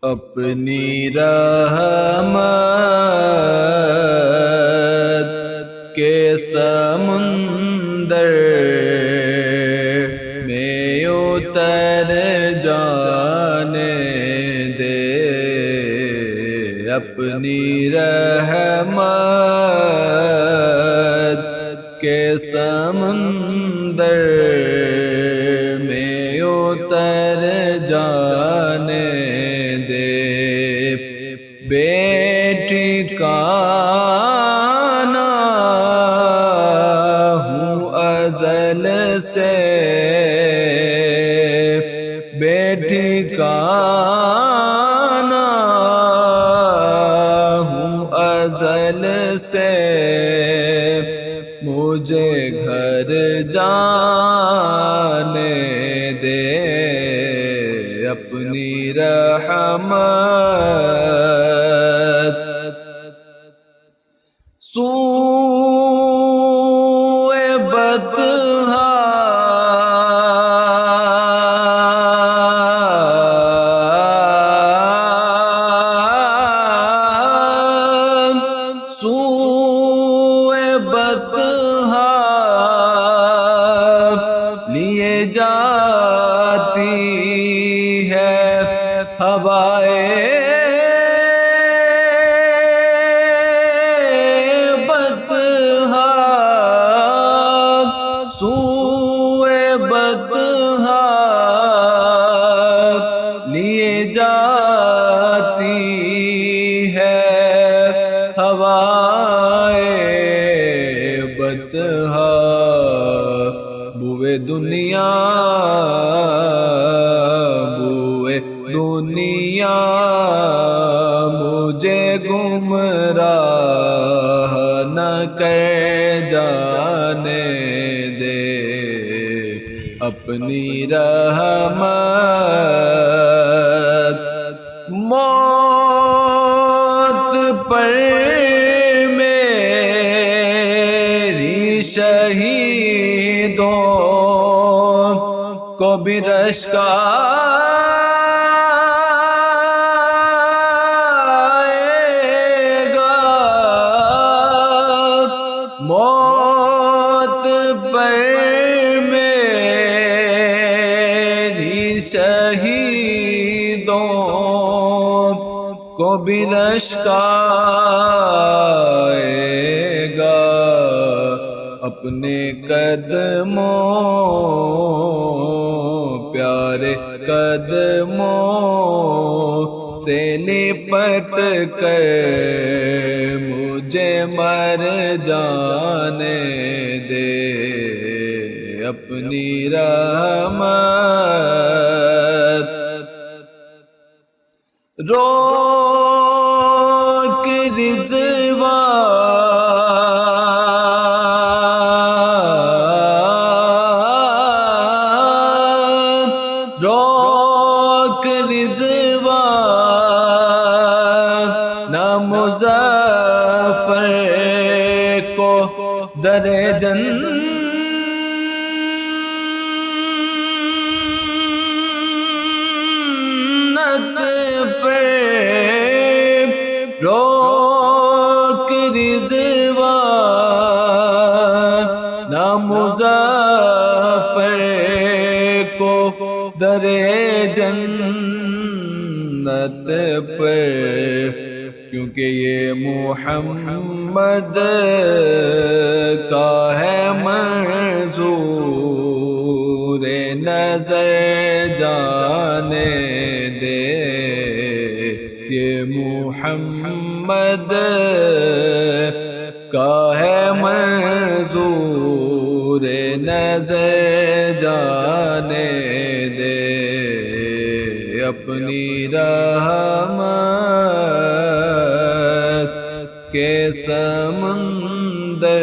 اپنی رحمت کے سمندر میں اتر جانے دے، اپنی رحمت کے سمندر میں اتر جانے دے، بے ٹھکانہ ہوں ازل سے، بے ٹھکانہ ہوں ازل سے، مجھے گھر جانے دے، اپنی رحمت سوئے بطحا لیے جاتی ہے ہوائے بطحا، سوئے بطحا لیے جاتی ہے ہوائے بطحا، بوئے دنیا بوئے دنیا مجھے گمراہ نہ کر جانے دے، اپنی رحمت موت پر میری شہیدوں کو بھی رشکائے گا، موت پر میری شہیدوں کو بھی رشکائے گا، اپنے قدموں پیارے قدموں سے لپٹ کر مجھے مر جانے دے، اپنی رحمت روک رضوان، روک رضوان نہ مظفر کو در جنت پہ، روک رضوان نہ مظفر کو در جنت پر، کیونکہ یہ محمد کا ہے منظور نظر جانے دے، یہ محمد کا ہے منظور نظر جانے دے، اپنی رحمت کے سمندر